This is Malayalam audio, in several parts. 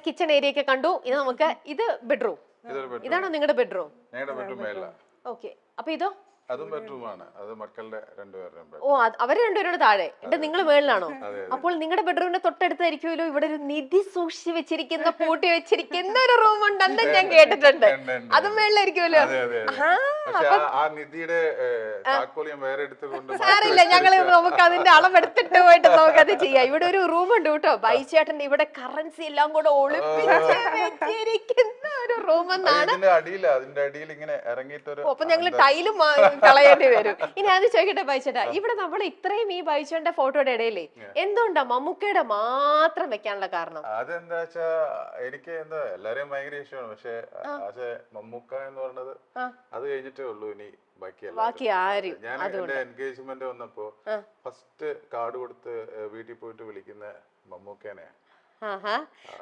കിച്ചൺ ഏരിയ ഒക്കെ കണ്ടു. ഇത് നമുക്ക് ഇത് ബെഡ്റൂം. ഇതാണോ നിങ്ങളുടെ ബെഡ്റൂം? ഓക്കെ. അപ്പൊ ഇതോ? അതും ബെഡ്റൂമാണ്. അത് മക്കളുടെ രണ്ടുപേരുടെയും. ഓ, അവര് രണ്ടുപേരോട് താഴെ, എന്നിട്ട് നിങ്ങൾ മേളിലാണോ? അപ്പോൾ നിങ്ങളുടെ ബെഡ്റൂമിന്റെ തൊട്ടടുത്തായിരിക്കുമല്ലോ ഇവിടെ ഒരു നിധി സൂക്ഷിച്ച് വെച്ചിരിക്കുന്ന, പൂട്ടി വെച്ചിരിക്കുന്ന ഒരു റൂം ഉണ്ടെന്ന് ഞാൻ കേട്ടിട്ടുണ്ട്. അത് മേളിലായിരിക്കുമല്ലോ. സാറില്ല, ഞങ്ങള് നമുക്ക് അതിന്റെ അളവെടുത്തിട്ട് പോയിട്ട് നമുക്കത് ചെയ്യാം. ഇവിടെ ഒരു റൂം ഉണ്ട് കേട്ടോ, ബൈച്ചേട്ടന്റെ. ഇവിടെ കറൻസി എല്ലാം കൂടെ ഒളിപ്പിച്ച് വെച്ചിരിക്കുന്ന ഒരു റൂം എന്നാണ്. അപ്പൊ ഞങ്ങള് ടൈലും കളയേണ്ടി വരും. ഇനി അത് ചോദിക്കട്ടെ ബൈച്ചേട്ടാ, ഇവിടെ നമ്മൾ ഇത്രയും ഈ ബൈച്ചേട്ടന്റെ ഫോട്ടോയുടെ ഇടയിലേ എന്തുകൊണ്ടാ മമ്മൂക്കയുടെ മാത്രം വെക്കാനുള്ള കാരണം? അതെന്താ വെച്ചാ എനിക്ക് എന്താ എല്ലാരെയും ഭയങ്കര ഇഷ്ടമാണ്. പക്ഷെ മമ്മൂക്ക എന്ന് പറഞ്ഞത് അത് കഴിഞ്ഞിട്ടേ ഉള്ളൂ. ഇനി ബാക്കി ആരും. ഞാൻ എന്റെ എൻഗേജ്മെന്റ് വന്നപ്പോ ഫസ്റ്റ് കാർഡ് കൊടുത്ത് വീട്ടിൽ പോയിട്ട് വിളിക്കുന്ന മമ്മൂക്കേനെ.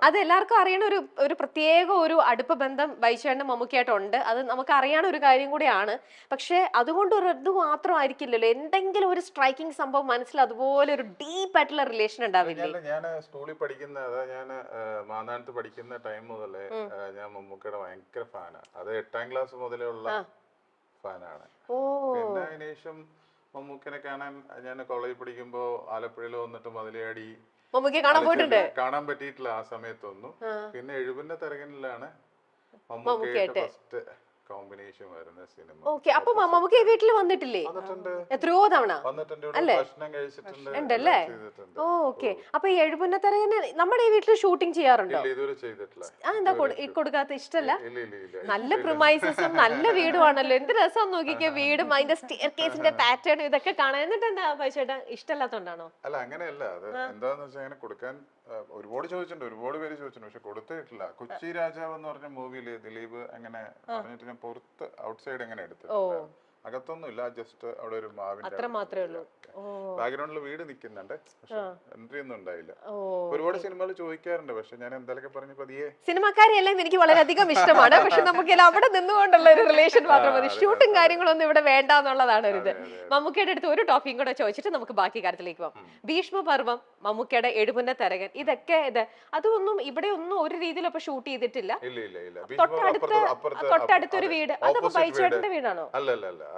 അത് എല്ലാവർക്കും അറിയണ ഒരു പ്രത്യേക ഒരു അടുപ്പ ബന്ധം ബൈച്ചേട്ടനും മമ്മൂക്കയായിട്ടുണ്ട്. അത് നമുക്ക് അറിയാൻ ഒരു കാര്യം കൂടിയാണ്. പക്ഷെ അതുകൊണ്ട് ഒരു ഇത് മാത്രമായിരിക്കില്ലല്ലോ, എന്തെങ്കിലും ഒരു സ്ട്രൈക്കിംഗ് സംഭവം മനസ്സിൽ അതുപോലെ ഒരു ഡീപ്പ് ആയിട്ടുള്ള റിലേഷൻ ഉണ്ടാവില്ലേ? ഞാൻ സ്കൂളിൽ പഠിക്കുന്ന, ഞാൻ മാന്നാനത്ത് പഠിക്കുന്ന ടൈം മുതലേ ഞാൻ മമ്മൂക്കയുടെ ഭയങ്കര ഫാനാണ്. അത് 8ാം ക്ലാസ് മുതലേ ഉള്ള ഫാനാണ്. പിന്നെ അതിനുശേഷം മമ്മൂക്കനെ കാണാൻ ഞാൻ കോളേജിൽ പഠിക്കുമ്പോ ആലപ്പുഴയിൽ വന്നിട്ട് മതിലയാടി മമ്മൂക്കയെ കാണാൻ പോയിട്ടുണ്ട്. കാണാൻ പറ്റിയിട്ടില്ല ആ സമയത്തൊന്നും. പിന്നെ എഴുപന്റെ തരകനിലാണ് മമ്മൂക്കയായിട്ട് ഫസ്റ്റ് കോമ്പിനേഷൻ വരുന്ന സിനിമ. ഓക്കെ. അപ്പൊ മമ്മൂക്ക വീട്ടിൽ വന്നിട്ടില്ലേ? എത്രയോ തവണ അല്ലേ? ഉണ്ടല്ലേ? ഓക്കെ. അപ്പൊ ഈ എഴുപന്ന തരകന് നമ്മുടെ ഈ വീട്ടിൽ ഷൂട്ടിംഗ് ചെയ്യാറുണ്ടോ? എന്താ കൊടുക്കാത്ത? ഇഷ്ടല്ല? നല്ല പ്രിമൈസസും നല്ല വീടുമാണല്ലോ. എന്ത് രസം നോക്കിക്കേ, വീടും അതിന്റെ സ്റ്റെയർകേസിന്റെ പാറ്റേണും ഇതൊക്കെ കാണാൻ. എന്നിട്ട് എന്താ പൈസേട്ടാ ഇഷ്ടമല്ലാത്തോണ്ടാണോ? അല്ല, അങ്ങനെയല്ല. അത് എന്താന്ന് വെച്ചാൽ അങ്ങനെ കൊടുക്കാൻ ഒരുപാട് ചോദിച്ചിട്ടുണ്ട്, ഒരുപാട് പേര് ചോദിച്ചിട്ടുണ്ട്. പക്ഷെ കൊടുത്തിട്ടില്ല. കൊച്ചി രാജാവ് എന്ന് പറഞ്ഞ മൂവിയില് ദിലീപ് അങ്ങനെ പറഞ്ഞിട്ട് ഞാൻ പുറത്ത് ഔട്ട്സൈഡ് എങ്ങനെ എടുത്തിട്ടുണ്ട്. അകത്തൊന്നും ഇല്ല, ജസ്റ്റ് അവിടെ ഒരു മാവിന്റെ ബാക്ക്ഗ്രൗണ്ടിൽ വീട് നിൽക്കുന്നുണ്ട്. പക്ഷെ എൻട്രി ഒന്നും ഉണ്ടായില്ല. ഒരുപാട് സിനിമകൾ ചോദിക്കാറുണ്ട്. പക്ഷെ ഞാൻ എന്തൊക്കെ പറഞ്ഞു പതിയെ. സിനിമക്കാരെ എല്ലാം എനിക്ക് വളരെയധികം ഇഷ്ടമാണ്. പക്ഷെ നമുക്ക് അവിടെ നിന്നുകൊണ്ടുള്ള ഒരു റിലേഷൻ മാത്രം മതി. ഷൂട്ടും കാര്യങ്ങളൊന്നും ഇവിടെ വേണ്ട എന്നുള്ളതാണ് ഒരു ഇത്. മമ്മൂക്കയുടെ അടുത്ത് ഒരു ടോപ്പിക്കും കൂടെ ചോദിച്ചിട്ട് നമുക്ക് ബാക്കി കാര്യത്തിലേക്ക് പോകാം. ഭീഷ്മപർവം, മമ്മൂക്കയുടെ എഴുപുന്ന തരകൻ, ഇതൊക്കെ അതൊന്നും ഇവിടെ ഒന്നും ഒരു രീതിയിലും അപ്പൊ ഷൂട്ട് ചെയ്തിട്ടില്ല. തൊട്ടടുത്തൊരു വീട്, അതപ്പോ ബൈച്ചേട്ടന്റെ വീടാണോ?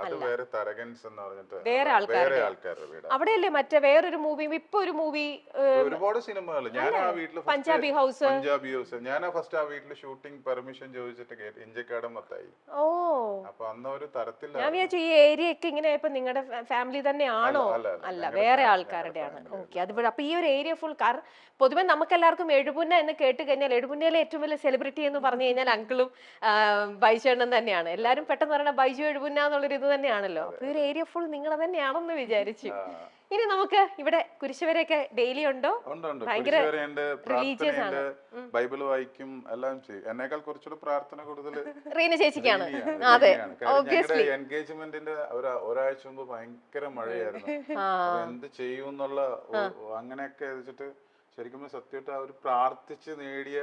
അത് വേറെ തരകൻസ് എന്ന് പറഞ്ഞിട്ട് വേറെ ആൾക്കാരുടെ വീട്. അവിടെയല്ലേ മറ്റേ വേറൊരു മൂവി, ഇപ്പൊ ഒരു മൂവി, ഒരുപാട് സിനിമകൾ. ഞാൻ ആ വീട്ടില് പഞ്ചാബി ഹൗസ്. ഞാൻ ഫസ്റ്റ് ആ വീട്ടില് ഷൂട്ടിംഗ് പെർമിഷൻ ചോദിച്ചിട്ട് ഇഞ്ചക്കാടൻ മത്തായി. അപ്പൊ അന്ന് ഒരു തരത്തിൽ ഞാൻ വിചാരിച്ചു ഈ ഏരിയ ഒക്കെ ഇങ്ങനെ ഇപ്പൊ നിങ്ങളുടെ ഫാമിലി തന്നെയാണോ? അല്ല, വേറെ ആൾക്കാരുടെയാണ്. ഓക്കെ. അതുപോലെ അപ്പൊ ഈ ഒരു ഏരിയ ഫുൾ കാർ. പൊതുവെ നമുക്ക് എല്ലാവർക്കും എഴുപുന്ന എന്ന് കേട്ട് കഴിഞ്ഞാൽ എഴുപുന്നയിലെ ഏറ്റവും വലിയ സെലിബ്രിറ്റി എന്ന് പറഞ്ഞു കഴിഞ്ഞാൽ അങ്കിളും ബൈജേണ്ണൻ തന്നെയാണ്. എല്ലാരും പെട്ടെന്ന് പറയണ ബൈജു എഴുപുന്ന എന്നുള്ളൊരു ഇത് തന്നെയാണല്ലോ. അപ്പൊ ഈ ഒരു ഏരിയ ഫുൾ നിങ്ങൾ തന്നെയാണെന്ന് വിചാരിച്ചു. ഇനി നമുക്ക് ഇവിടെ കുരിശുവരെയൊക്കെ ഡെയിലി ഉണ്ടോ? ഭയങ്കര റിലീജിയസ് ആണ്. ബൈബിൾ വായിക്കും, എല്ലാം ചെയ്യും. എന്നേക്കാൾ കുറച്ചുകൂടെ പ്രാർത്ഥന കൂടുതൽ റീന ചേച്ചിക്കാണ്. അതെ, ഒബ്വിയസ്ലി. എൻഗേജ്മെന്റിന്റെ ഒരാഴ്ച മുമ്പ് ഭയങ്കര മഴയായിരുന്നു. എന്ത് ചെയ്യൂന്നുള്ള അങ്ങനെയൊക്കെ വെച്ചിട്ട് ശരിക്കും സത്യമായിട്ട് അവർ പ്രാർത്ഥിച്ച് നേടിയ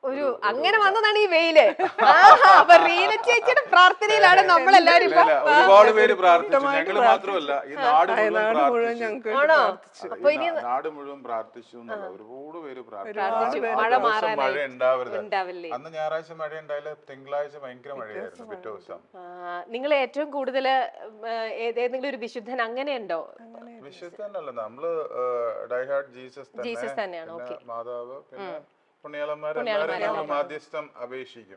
ഒരു അങ്ങനെ വന്നതാണ് ഈ വെയില്. അപ്പൊ റീന ചേച്ചിയുടെ പ്രാർത്ഥനയിലാണ് നമ്മളെല്ലാരും. ഒരുപാട് പേര് പ്രാർത്ഥിച്ചു, ഞങ്ങള് മാത്രമല്ല ഈ നാട് മുഴുവൻ പ്രാർത്ഥിച്ചു. ഒരുപാട് പേര് പ്രാർത്ഥിച്ചു മഴ ഉണ്ടാവരുത്. അന്ന് ഞായറാഴ്ച മഴ ഉണ്ടായില്ല, തിങ്കളാഴ്ച ഭയങ്കര മഴയായിരുന്നു. പിറ്റേ ദിവസം നിങ്ങൾ ഏറ്റവും കൂടുതൽ ഏതെങ്കിലും ഒരു വിശുദ്ധൻ അങ്ങനെയുണ്ടോ? വിശുദ്ധനല്ല, നമ്മള് ഡൈഹാർഡ് ജീസസ് തന്നെയാണ്. മാതാവ്, പിന്നെ മാധ്യസ്ഥം അപേക്ഷിക്കും.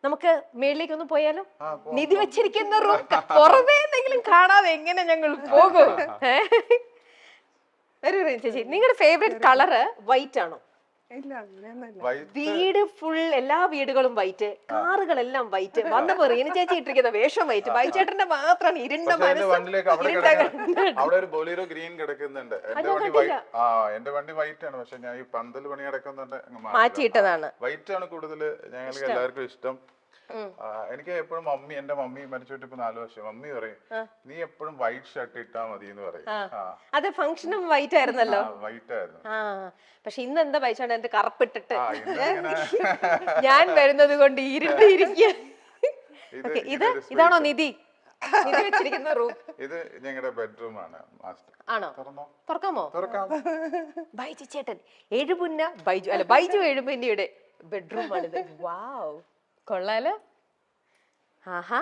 നമുക്ക് മേളിലേക്ക് ഒന്ന് പോയാലോ? നിധി വെച്ചിരിക്കുന്ന റൂം പുറമേ എന്തെങ്കിലും കാണാതെ എങ്ങനെ ഞങ്ങൾ പോകും? ചേച്ചി, നിങ്ങളുടെ ഫേവറേറ്റ് കളറ് വൈറ്റ് ആണോ? വീട് ഫുൾ, എല്ലാ വീടുകളും വൈറ്റ്, കാറുകളെല്ലാം വൈറ്റ്. വന്നപ്പോ റീന ചേച്ചി ഇട്ടിരിക്കുന്ന വേഷം വൈറ്റ്, ബൈച്ചേട്ടന്റെ മാത്രമാണ് ഇരുണ്ട അവിടെ ഒരു ബൊലീറോ ഗ്രീൻ കിടക്കുന്നുണ്ട്. എന്റെ വണ്ടി വൈറ്റ് ആണ്, പക്ഷെ ഞാൻ ഈ പന്തൽ പണി കിടക്കുന്നുണ്ട് മാറ്റിയിട്ടതാണ്. വൈറ്റ് ആണ് കൂടുതൽ ഞങ്ങൾക്ക് എല്ലാവർക്കും ഇഷ്ടം. എനിക്ക് എപ്പോഴും എന്റെ മമ്മി മരിച്ചിട്ട് ഇപ്പൊ 4 വർഷം. മമ്മി പറയും, നീ എപ്പോഴും വൈറ്റ് ഷർട്ട് ഇട്ടാ മതി എന്ന് പറയും. അത് ഫംഗ്ഷനും വൈറ്റ് ആയിരുന്നല്ലോ. വൈറ്റ് ആയിരുന്നു. പക്ഷെ ഇന്ന് എന്താ ബൈച്ചാണ് എന്റെ കറുപ്പിട്ടിട്ട് ഞാൻ വരുന്നത് കൊണ്ട് ഇരുണ്ടിരിക്കുക. ഇതാണോ നിധി? നിധി വെച്ചിരിക്കുന്ന റൂം ഇത് ഞങ്ങളുടെ ബെഡ്റൂം ആണ് മാസ്റ്റർ. ആണോ? തുറന്നോ? തുറക്കാമോ? തുറക്കാം. ബൈജു ചേട്ടൻ എഴുപുന്ന ബൈജു അല്ല ബൈജു എഴുപുന്നയുടെ ബെഡ്റൂം ആണിത്. വാവ്, കൊള്ളാലോ. ആഹാ,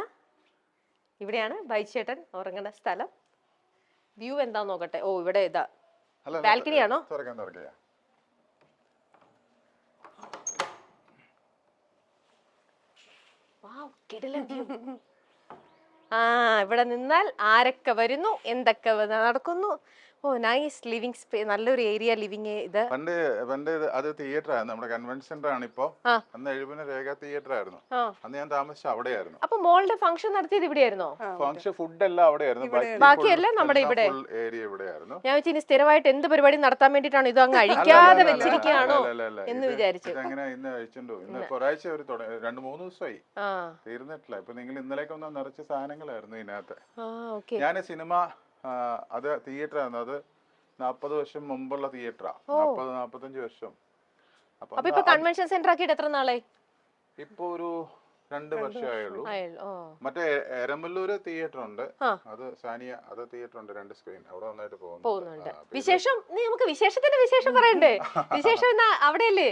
ഇവിടെയാണ് ബൈജു ചേട്ടൻ ഉറങ്ങുന്ന സ്ഥലം. വ്യൂ എന്താ നോക്കട്ടെ. ഓ, ഇവിടെ ഇതാ ബാൽക്കണി ആണോ? തുറക്കാം, തുറക്കാം. വാവ്, കിടിലൻ വ്യൂ. ആ, ഇവിടെ നിന്നാൽ ആരൊക്കെ വരുന്നു, എന്തൊക്കെ നടക്കുന്നു. ഓ, നൈസ് ലിവിംഗ് സ്പേസ്, നല്ലൊരു ഏരിയ ലിവിംഗ്. ഇത് പണ്ട് അത് തിയേറ്റർ ആയിരുന്നു, നമ്മുടെ കൺവെൻഷൻ സെന്റർ ആണ് ഇപ്പൊ. അന്ന് എഴുപുന്ന രേഖ തിയേറ്റർ ആയിരുന്നു. അന്ന് ഞാൻ താമസിച്ച അവിടെയായിരുന്നു. അപ്പൊ മോളുടെ ഫംഗ്ഷൻ നടത്തിയത് ഇവിടെയായിരുന്നോ? ഫംഗ്ഷൻ ഫുഡ് എല്ലാം അവിടെയായിരുന്നു, ബാക്കിയെല്ലാം നമ്മുടെ ഇവിടെ ഏരിയ ഇവിടെയായിരുന്നു. ഞാൻ വെച്ചാൽ ഇനി സ്ഥിരമായിട്ട് എന്ത് പരിപാടി നടത്താൻ വേണ്ടിട്ടാണ് ഇത് അങ്ങ് അഴിക്കാതെ വെച്ചിരിക്കുകയാണോ എന്ന് വിചാരിച്ചു. അങ്ങനെ ഇന്ന് അഴിച്ചിട്ടുണ്ടോ? ഇന്ന് ഒരാഴ്ച ഒരു 2-3 ദിവസമായി തീർന്നിട്ടില്ല. ഇപ്പൊ നിങ്ങൾ ഇന്നലേക്ക് വന്ന നിറച്ച സാധനങ്ങളായിരുന്നു ഇതിനകത്ത്. ഞാൻ സിനിമ അത് തിയേറ്റർ ആയിരുന്നു. അത് 40 വർഷം മുമ്പുള്ള തിയേറ്ററാ. 40-45 വർഷം. അപ്പൊ കൺവെൻഷൻ സെന്റർ ആക്കിയിട്ട് എത്ര നാളായി? ഇപ്പൊ ഒരു 2 വർഷമായുള്ളൂ. മറ്റേ എരമല്ലൂര് തിയേറ്റർ ഉണ്ട്, അത് സാനിയ, അത് തിയേറ്റർ ഉണ്ട്, 2 സ്ക്രീൻ അവിടെ നന്നായിട്ട് പോകുന്നുണ്ട്. വിശേഷം നമുക്ക് വിശേഷത്തിന്റെ വിശേഷം പറയണ്ടേ? വിശേഷം അവിടെയല്ലേ,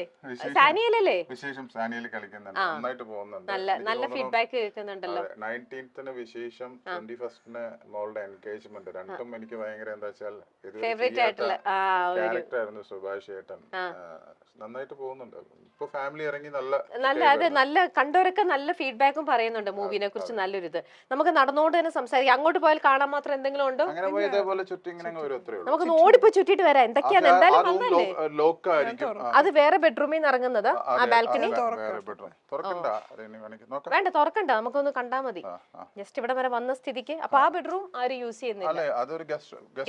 സാനിയയിലല്ലേ? വിശേഷം സാനിയയിൽ കളിക്കുന്നുണ്ട്, നന്നായിട്ട് പോകുന്നുണ്ട്. നല്ല ഫീഡ്ബാക്ക് കേൾക്കുന്നുണ്ടല്ലോ. 19th വിശേഷം, 21st മോളുടെ എൻഗേജ്മെന്റ്. രണ്ടും എനിക്ക് ഭയങ്കര എന്താ വെച്ചാൽ ഫേവറേറ്റ് ആയിട്ടുള്ള ക്യാരക്ടർ ആയിരുന്നു സുഭാഷ് ഏട്ടൻ. നന്നായിട്ട് പോകുന്നുണ്ട്. ഇപ്പൊ ഫാമിലി ഇറങ്ങി നല്ല കണ്ടവരൊക്കെ നല്ല ഫീഡ്ബാക്കും പറയുന്നുണ്ട് മൂവിനെ കുറിച്ച്. നല്ലൊരു ഇത് നമുക്ക് നടന്നുകൊണ്ട് തന്നെ സംസാരിക്കാം. അങ്ങോട്ട് പോയാൽ കാണാൻ മാത്രം എന്തെങ്കിലും ഉണ്ടോ? നമുക്ക് ഓടിപ്പോ ചുറ്റിട്ട് വരാം. എന്തൊക്കെയാണ് എന്തായാലും വന്നല്ലേ. അത് വേറെ ബെഡ്റൂമിൽ നിന്ന് ഇറങ്ങുന്നത് ആ ബാൽക്കണി. വേണ്ട, തുറക്കണ്ട, നമുക്കൊന്ന് കണ്ടാ മതി. ജസ്റ്റ് ഇവിടെ വരെ വന്ന സ്ഥിതിക്ക്. അപ്പൊ ആ ബെഡ്റൂം ആരും യൂസ് ചെയ്യുന്നില്ല,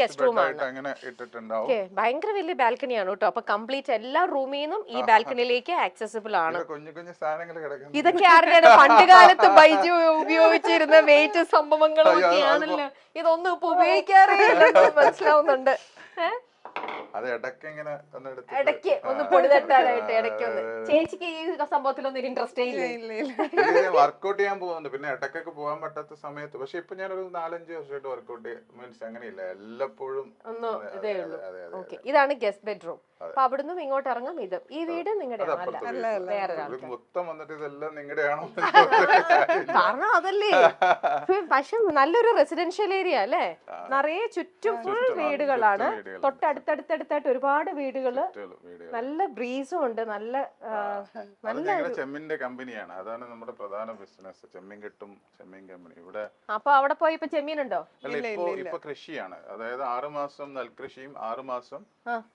ഗസ്റ്റ് റൂം ആണ്. ഭയങ്കര വലിയ ബാൽക്കണിയാണ് കേട്ടോ. അപ്പൊ കംപ്ലീറ്റ് എല്ലാ റൂമിൽ നിന്നും ഈ ബാൽക്കണിയിലേക്ക് ആക്സസിബിൾ ആണ്. ഇതൊക്കെ ആരുടെയാണ്? പണ്ട് കാലത്ത് ബൈജു ഉപയോഗിച്ചിരുന്ന വെയിറ്റ് സംഭവങ്ങളും ഒക്കെയാണല്ലോ. ഇതൊന്നും ഇപ്പൊ ഉപയോഗിക്കാറേ മനസ്സിലാവുന്നുണ്ട്. ഇടയ്ക്ക് ഒന്ന് പൊടി തട്ടാനായിട്ട് ഇടയ്ക്ക് ഒന്ന്. ചേച്ചിക്ക് ഈ സംഭവത്തിലൊന്നും ഇൻട്രസ്റ്റേ ഇല്ല. വർക്ക്ഔട്ട് ചെയ്യാൻ പോകുന്നുണ്ട്, പിന്നെ ഇടയ്ക്കൊക്കെ പോകാൻ പറ്റാത്ത സമയത്ത്. പക്ഷെ ഇപ്പൊ ഞാനൊരു 4-5 വർഷമായിട്ട് വർക്ക്ഔട്ട് മീൻസ് അങ്ങനെയില്ല, എല്ലപ്പോഴും ഒന്നും ഇതേ ഉള്ളൂ. ഓക്കെ, ഇതാണ് ഗസ്റ്റ് ബെഡ്റൂം. അപ്പൊ അവിടുന്ന് ഇങ്ങോട്ട് ഇറങ്ങാം. ഈ വീട് നിങ്ങളുടെ മൊത്തം വന്നിട്ട് ഇതെല്ലാം നിങ്ങളുടെയാണോ? കാരണം അതല്ലേ. പക്ഷെ നല്ലൊരു റെസിഡൻഷ്യൽ ഏരിയ അല്ലേ, നിറയെ ചുറ്റും ഫുൾ വീടുകളാണ്. തൊട്ടടുത്തടുത്തടുത്തായിട്ട് ഒരുപാട് വീടുകള്. നല്ല ബ്രീസും ഉണ്ട്. നല്ല ചെമ്മിന്റെ കമ്പനിയാണ്, അതാണ് നമ്മുടെ പ്രധാന ബിസിനസ്. ചെമ്മീൻ കിട്ടും, ചെമ്മീൻ കമ്പനി ഇവിടെ. അപ്പൊ അവിടെ പോയി ഇപ്പൊ ചെമ്മീനുണ്ടോ? ഇപ്പൊ കൃഷിയാണ്, അതായത് 6 മാസം നെൽകൃഷിയും 6 മാസം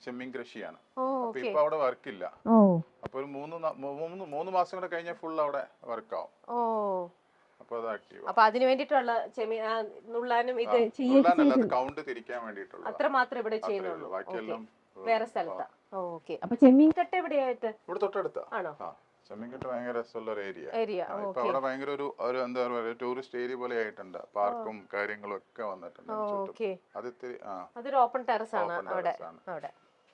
ചെമ്മീൻ കൃഷിയാണ്. അപ്പൊ ഇപ്പൊ അവിടെ വർക്കില്ല. അപ്പൊ ഒരു 3 മാസം കൂടെ കഴിഞ്ഞാൽ ഫുൾ അവിടെ വർക്കാവും. അപ്പൊ അത് ആക്റ്റീവ്. അപ്പൊ അതിനു വേണ്ടിട്ടുള്ള നുള്ളാനും ഇത് കൗണ്ട് തിരിക്കാൻ വേണ്ടിട്ടുള്ള അത്ര മാത്രമേ ഇവിടെ ചെയ്യുന്നുള്ളൂ. ബാക്കിയെല്ലാം വേറെ സ്ഥലത്താ. ഓക്കെ. അപ്പൊ ചെമ്മീൻ കട്ട എവിടെയായിട്ട്? ഇവിടെ തൊട്ടടുത്താ. ആണോ? ചെമ്മീൻകെട്ട് ഭയങ്കര രസമുള്ള ഒരു ഏരിയ. ഇപ്പൊ അവിടെ ഭയങ്കര ഒരു എന്താ പറയുക, ടൂറിസ്റ്റ് ഏരിയ പോലെ ആയിട്ടുണ്ട്. പാർക്കും കാര്യങ്ങളും ഒക്കെ വന്നിട്ടുണ്ട്. അതൊരു ഓപ്പൺ ടെറസ് ആണ് അവിടെ.